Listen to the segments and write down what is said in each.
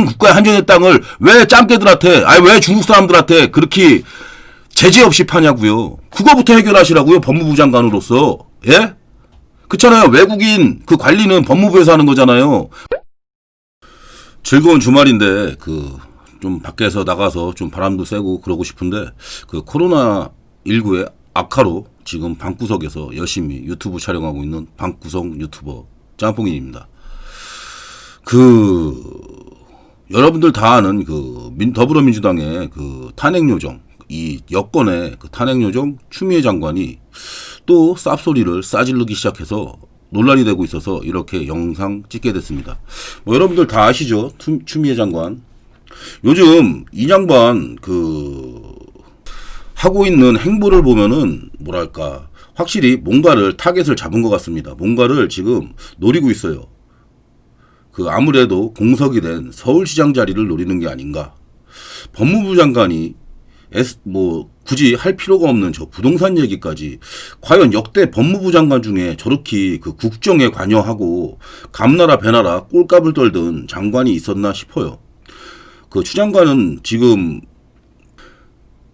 국가의 한전의 땅을 왜 짱깨들한테, 아니 왜 중국 사람들한테 그렇게 제재 없이 파냐고요. 그거부터 해결하시라고요. 법무부 장관으로서. 예? 그렇잖아요. 외국인 그 관리는 법무부에서 하는 거잖아요. 즐거운 주말인데 좀 밖에서 나가서 좀 바람도 쐬고 그러고 싶은데 코로나19의 악화로 지금 방구석에서 열심히 유튜브 촬영하고 있는 방구석 유튜버 짬뽕인입니다. 여러분들 다 아는 더불어민주당의 탄핵 요정, 이 여권의 탄핵 요정 추미애 장관이 또 쌉소리를 싸질르기 시작해서 논란이 되고 있어서 이렇게 영상 찍게 됐습니다. 여러분들 다 아시죠? 추미애 장관. 요즘 이 양반 하고 있는 행보를 보면은 뭐랄까 확실히 뭔가를 타겟을 잡은 것 같습니다. 뭔가를 지금 노리고 있어요. 아무래도 공석이 된 서울시장 자리를 노리는 게 아닌가. 법무부 장관이 굳이 할 필요가 없는 저 부동산 얘기까지 과연 역대 법무부 장관 중에 저렇게 국정에 관여하고 감나라 배나라 꼴값을 떨던 장관이 있었나 싶어요. 추 장관은 지금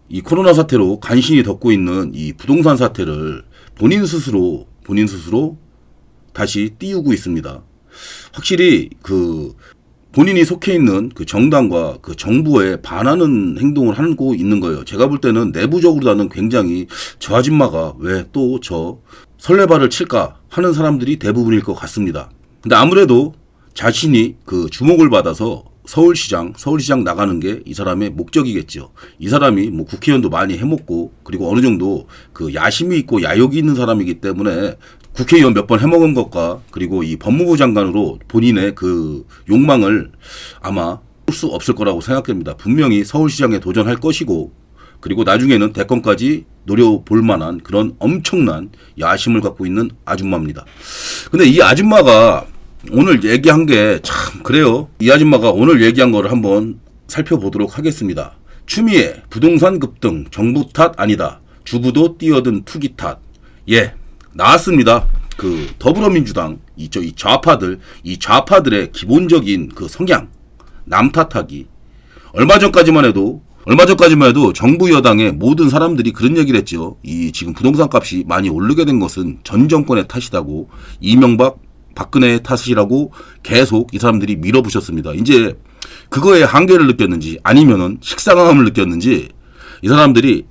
이 코로나 사태로 간신히 덮고 있는 이 부동산 사태를 본인 스스로 다시 띄우고 있습니다. 확실히 본인이 속해 있는 정당과 정부에 반하는 행동을 하고 있는 거예요. 제가 볼 때는 내부적으로는 굉장히 저 아줌마가 왜 또 저 설레발을 칠까 하는 사람들이 대부분일 것 같습니다. 근데 아무래도 자신이 주목을 받아서 서울시장 나가는 게 이 사람의 목적이겠죠. 이 사람이 국회의원도 많이 해먹고 그리고 어느 정도 야심이 있고 야욕이 있는 사람이기 때문에 국회의원 몇 번 해먹은 것과 그리고 이 법무부 장관으로 본인의 욕망을 아마 볼 수 없을 거라고 생각됩니다. 분명히 서울시장에 도전할 것이고 그리고 나중에는 대권까지 노려볼 만한 그런 엄청난 야심을 갖고 있는 아줌마입니다. 근데 이 아줌마가 오늘 얘기한 게 참 그래요. 이 아줌마가 오늘 얘기한 거를 한번 살펴보도록 하겠습니다. 추미애 부동산 급등 정부 탓 아니다. 주부도 뛰어든 투기 탓. 예, 나왔습니다. 더불어민주당 이 좌파들의 기본적인 성향 남 탓하기. 얼마 전까지만 해도 정부 여당의 모든 사람들이 그런 얘기를 했죠. 지금 부동산 값이 많이 오르게 된 것은 전 정권의 탓이다고, 이명박 박근혜의 탓이라고 계속 이 사람들이 밀어붙였습니다. 이제 그거에 한계를 느꼈는지 아니면은 식상함을 느꼈는지 이 사람들이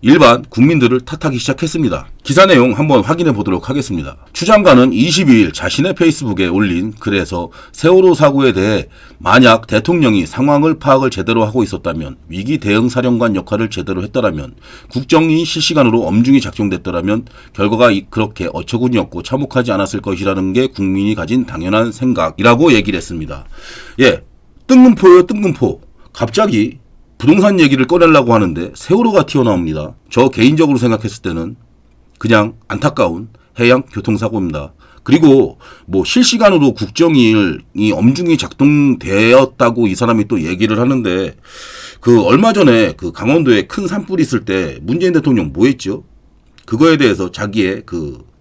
일반 국민들을 탓하기 시작했습니다. 기사 내용 한번 확인해 보도록 하겠습니다. 추 장관은 22일 자신의 페이스북에 올린 글에서 세월호 사고에 대해 만약 대통령이 상황을 파악을 제대로 하고 있었다면, 위기 대응 사령관 역할을 제대로 했더라면, 국정이 실시간으로 엄중히 작동됐더라면 결과가 그렇게 어처구니없고 참혹하지 않았을 것이라는 게 국민이 가진 당연한 생각이라고 얘기를 했습니다. 예, 뜬금포예요, 뜬금포. 갑자기 부동산 얘기를 꺼내려고 하는데 세월호가 튀어나옵니다. 저 개인적으로 생각했을 때는 그냥 안타까운 해양 교통사고입니다. 그리고 실시간으로 국정이 엄중히 작동되었다고 이 사람이 또 얘기를 하는데 얼마 전에 강원도에 큰 산불이 있을 때 문재인 대통령 뭐 했죠? 그거에 대해서 자기의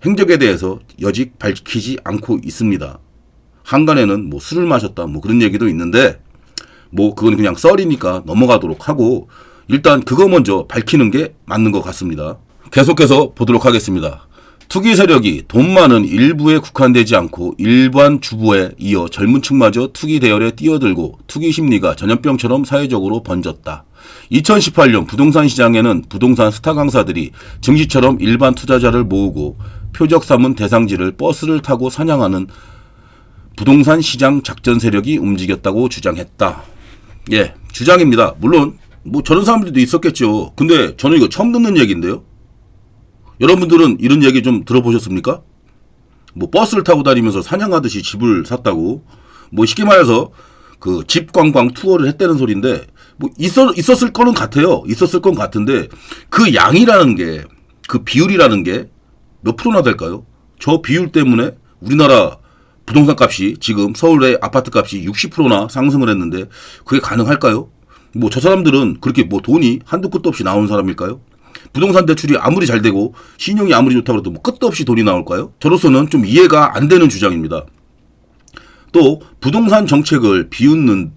행적에 대해서 여직 밝히지 않고 있습니다. 한간에는 술을 마셨다 그런 얘기도 있는데 그건 그냥 썰이니까 넘어가도록 하고 일단 그거 먼저 밝히는 게 맞는 것 같습니다. 계속해서 보도록 하겠습니다. 투기 세력이 돈 많은 일부에 국한되지 않고 일반 주부에 이어 젊은 층마저 투기 대열에 뛰어들고 투기 심리가 전염병처럼 사회적으로 번졌다. 2018년 부동산 시장에는 부동산 스타 강사들이 증시처럼 일반 투자자를 모으고 표적 삼은 대상지를 버스를 타고 사냥하는 부동산 시장 작전 세력이 움직였다고 주장했다. 예, 주장입니다. 물론 저런 사람들도 있었겠죠. 근데 저는 이거 처음 듣는 얘기인데요. 여러분들은 이런 얘기 좀 들어보셨습니까? 버스를 타고 다니면서 사냥하듯이 집을 샀다고. 쉽게 말해서 집 관광 투어를 했다는 소리인데 있었을 거는 같아요. 있었을 건 같은데 그 양이라는 게 비율이라는 게 몇 프로나 될까요? 저 비율 때문에 우리나라 부동산 값이 지금 서울의 아파트 값이 60%나 상승을 했는데 그게 가능할까요? 저 사람들은 그렇게 돈이 한두 끝도 없이 나오는 사람일까요? 부동산 대출이 아무리 잘 되고 신용이 아무리 좋다고 해도 끝도 없이 돈이 나올까요? 저로서는 좀 이해가 안 되는 주장입니다. 또 부동산 정책을 비웃는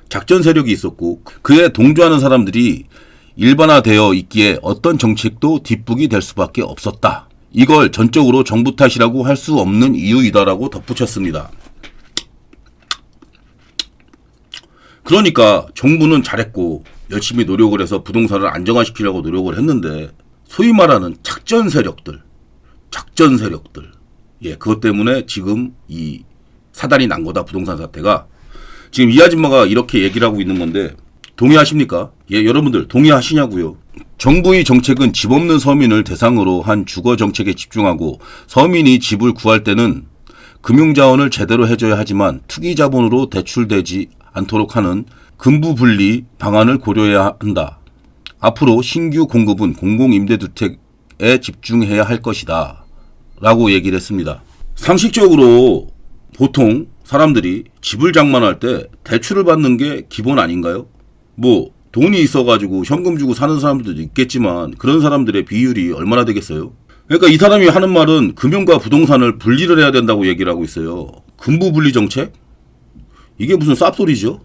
작전 세력이 있었고 그에 동조하는 사람들이 일반화되어 있기에 어떤 정책도 뒷북이 될 수밖에 없었다. 이걸 전적으로 정부 탓이라고 할 수 없는 이유이다라고 덧붙였습니다. 그러니까 정부는 잘했고 열심히 노력을 해서 부동산을 안정화시키려고 노력을 했는데 소위 말하는 작전 세력들, 예, 그것 때문에 지금 이 사단이 난 거다, 부동산 사태가. 지금 이 아줌마가 이렇게 얘기를 하고 있는 건데 동의하십니까? 예, 여러분들 동의하시냐고요? 정부의 정책은 집 없는 서민을 대상으로 한 주거 정책에 집중하고 서민이 집을 구할 때는 금융자원을 제대로 해줘야 하지만 투기 자본으로 대출되지 않도록 하는 근부 분리 방안을 고려해야 한다. 앞으로 신규 공급은 공공임대주택에 집중해야 할 것이다. 라고 얘기를 했습니다. 상식적으로 보통 사람들이 집을 장만할 때 대출을 받는 게 기본 아닌가요? 뭐 돈이 있어가지고 현금 주고 사는 사람들도 있겠지만 그런 사람들의 비율이 얼마나 되겠어요? 그러니까 이 사람이 하는 말은 금융과 부동산을 분리를 해야 된다고 얘기를 하고 있어요. 근부 분리 정책? 이게 무슨 쌉소리죠?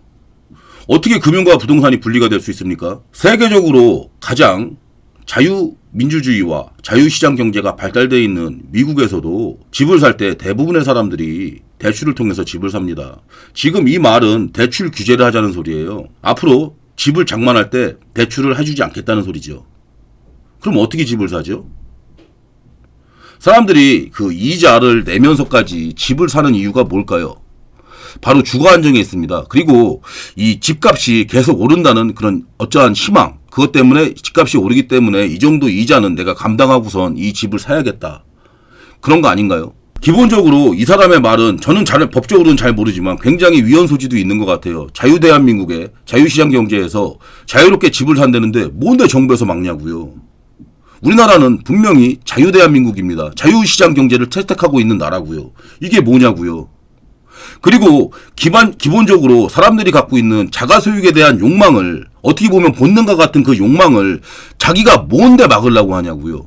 어떻게 금융과 부동산이 분리가 될 수 있습니까? 세계적으로 가장 자유민주주의와 자유시장 경제가 발달되어 있는 미국에서도 집을 살 때 대부분의 사람들이 대출을 통해서 집을 삽니다. 지금 이 말은 대출 규제를 하자는 소리예요. 앞으로 집을 장만할 때 대출을 해주지 않겠다는 소리죠. 그럼 어떻게 집을 사죠? 사람들이 그 이자를 내면서까지 집을 사는 이유가 뭘까요? 바로 주거 안정에 있습니다. 그리고 이 집값이 계속 오른다는 그런 어쩌한 희망, 그것 때문에 집값이 오르기 때문에 이 정도 이자는 내가 감당하고선 이 집을 사야겠다. 그런 거 아닌가요? 기본적으로 이 사람의 말은 저는 법적으로는 잘 모르지만 굉장히 위헌 소지도 있는 것 같아요. 자유대한민국의 자유시장 경제에서 자유롭게 집을 산다는데 뭔데 정부에서 막냐고요. 우리나라는 분명히 자유대한민국입니다. 자유시장 경제를 채택하고 있는 나라고요. 이게 뭐냐고요. 그리고 기본적으로 사람들이 갖고 있는 자가소유에 대한 욕망을, 어떻게 보면 본능과 같은 그 욕망을 자기가 뭔데 막으려고 하냐고요.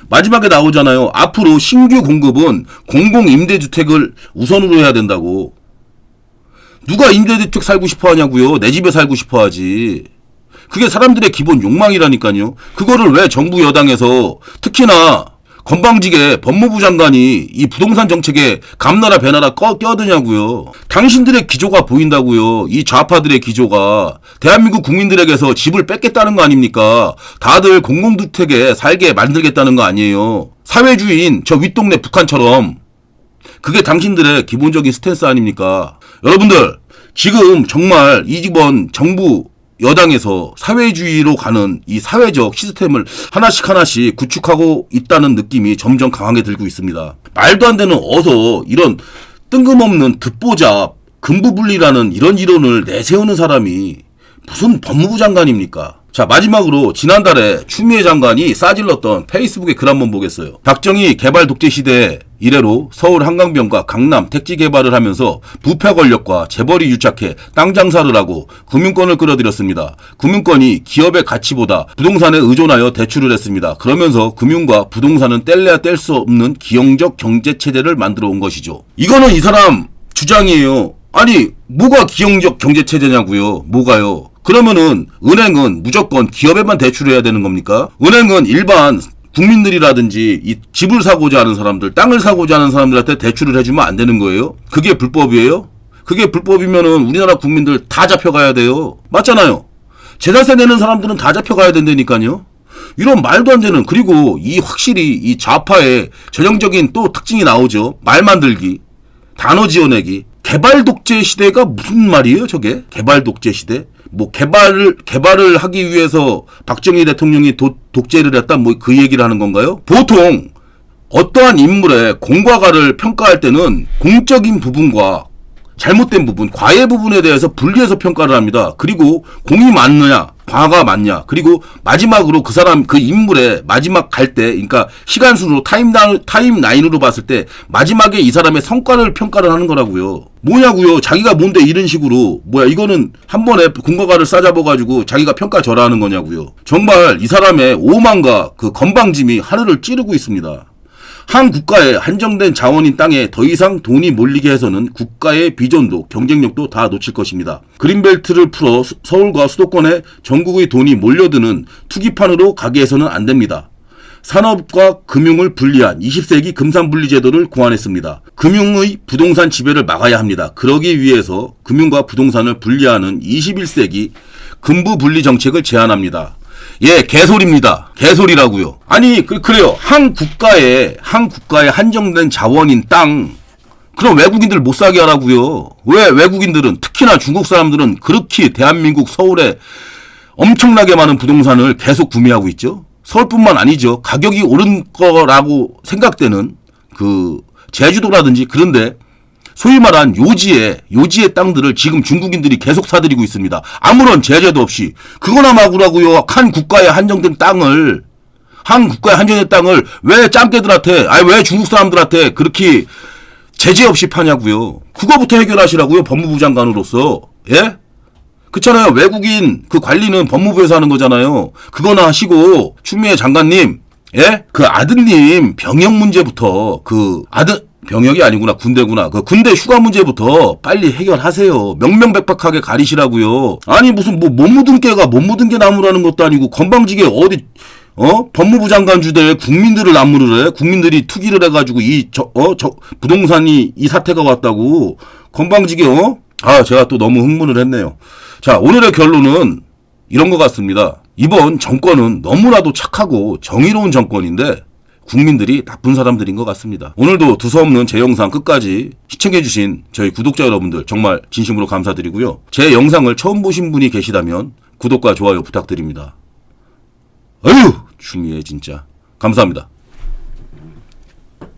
마지막에 나오잖아요. 앞으로 신규 공급은 공공임대주택을 우선으로 해야 된다고. 누가 임대주택 살고 싶어 하냐고요. 내 집에 살고 싶어 하지. 그게 사람들의 기본 욕망이라니까요. 그거를 왜 정부 여당에서 특히나 건방지게 법무부 장관이 이 부동산 정책에 감나라 배나라 껴드냐고요. 당신들의 기조가 보인다고요. 이 좌파들의 기조가 대한민국 국민들에게서 집을 뺏겠다는 거 아닙니까? 다들 공공주택에 살게 만들겠다는 거 아니에요. 사회주의인 저 윗동네 북한처럼. 그게 당신들의 기본적인 스탠스 아닙니까? 여러분들 지금 정말 이번 정부 여당에서 사회주의로 가는 이 사회적 시스템을 하나씩 구축하고 있다는 느낌이 점점 강하게 들고 있습니다. 말도 안 되는 어서 이런 뜬금없는 듣보잡, 근부분리라는 이런 이론을 내세우는 사람이 무슨 법무부 장관입니까? 자, 마지막으로 지난달에 추미애 장관이 싸질렀던 페이스북의 글 한번 보겠어요. 박정희 개발 독재 시대 이래로 서울 한강변과 강남 택지 개발을 하면서 부패 권력과 재벌이 유착해 땅 장사를 하고 금융권을 끌어들였습니다. 금융권이 기업의 가치보다 부동산에 의존하여 대출을 했습니다. 그러면서 금융과 부동산은 뗄래야 뗄 수 없는 기형적 경제체제를 만들어 온 것이죠. 이거는 이 사람 주장이에요. 아니 뭐가 기형적 경제체제냐고요. 뭐가요? 그러면은 은행은 무조건 기업에만 대출해야 되는 겁니까? 은행은 일반 국민들이라든지 이 집을 사고자 하는 사람들, 땅을 사고자 하는 사람들한테 대출을 해주면 안 되는 거예요? 그게 불법이에요? 그게 불법이면은 우리나라 국민들 다 잡혀가야 돼요. 맞잖아요. 재산세 내는 사람들은 다 잡혀가야 된다니까요. 이런 말도 안 되는, 그리고 이 확실히 이 좌파의 전형적인 또 특징이 나오죠. 말 만들기, 단어 지어내기. 개발 독재 시대가 무슨 말이에요, 저게? 개발 독재 시대? 뭐 개발을 하기 위해서 박정희 대통령이 독재를 했다, 뭐 그 얘기를 하는 건가요? 보통 어떠한 인물의 공과 가를 평가할 때는 공적인 부분과 잘못된 부분, 과외 부분에 대해서 분리해서 평가를 합니다. 그리고 공이 맞느냐, 과가 맞냐, 그리고 마지막으로 그 사람, 그 인물의 마지막 갈 때, 그러니까 시간순으로 타임라인으로 봤을 때 마지막에 이 사람의 성과를 평가를 하는 거라고요. 뭐냐고요. 자기가 뭔데 이런 식으로, 뭐야 이거는 한 번에 공과 가를 싸잡아가지고 자기가 평가 절하하는 거냐고요. 정말 이 사람의 오만과 그 건방짐이 하늘을 찌르고 있습니다. 한 국가의 한정된 자원인 땅에 더 이상 돈이 몰리게 해서는 국가의 비전도 경쟁력도 다 놓칠 것입니다. 그린벨트를 풀어 서울과 수도권에 전국의 돈이 몰려드는 투기판으로 가게 해서는 안 됩니다. 산업과 금융을 분리한 20세기 금산분리제도를 고안했습니다. 금융의 부동산 지배를 막아야 합니다. 그러기 위해서 금융과 부동산을 분리하는 21세기 금부분리 정책을 제안합니다. 예, 개소리입니다. 개소리라고요. 아니, 그래요. 한 국가에 한정된 자원인 땅, 그럼 외국인들 못 사게 하라고요. 왜 외국인들은, 특히나 중국 사람들은 그렇게 대한민국 서울에 엄청나게 많은 부동산을 계속 구매하고 있죠? 서울뿐만 아니죠. 가격이 오른 거라고 생각되는 제주도라든지 그런데 소위 말한 요지의 땅들을 지금 중국인들이 계속 사들이고 있습니다. 아무런 제재도 없이. 그거나 막으라고요. 한 국가에 한정된 땅을 왜 짱깨들한테, 왜 중국 사람들한테 그렇게 제재 없이 파냐고요. 그거부터 해결하시라고요. 법무부 장관으로서. 예? 그렇잖아요. 외국인 그 관리는 법무부에서 하는 거잖아요. 그거나 하시고 추미애 장관님, 예? 그 아드님 병역 문제부터 병역이 아니구나. 군대구나. 그 군대 휴가 문제부터 빨리 해결하세요. 명명백백하게 가리시라고요. 아니 무슨 못 묻은 깨가 못 묻은 게 나무라는 것도 아니고 건방지게 어디 법무부 장관 주대에 국민들을 나무를 해. 국민들이 투기를 해가지고 부동산이 이 사태가 왔다고 건방지게 제가 또 너무 흥분을 했네요. 자, 오늘의 결론은 이런 것 같습니다. 이번 정권은 너무나도 착하고 정의로운 정권인데 국민들이 나쁜 사람들인 것 같습니다. 오늘도 두서없는 제 영상 끝까지 시청해주신 저희 구독자 여러분들 정말 진심으로 감사드리고요. 제 영상을 처음 보신 분이 계시다면 구독과 좋아요 부탁드립니다. 아유, 추미애 진짜. 감사합니다.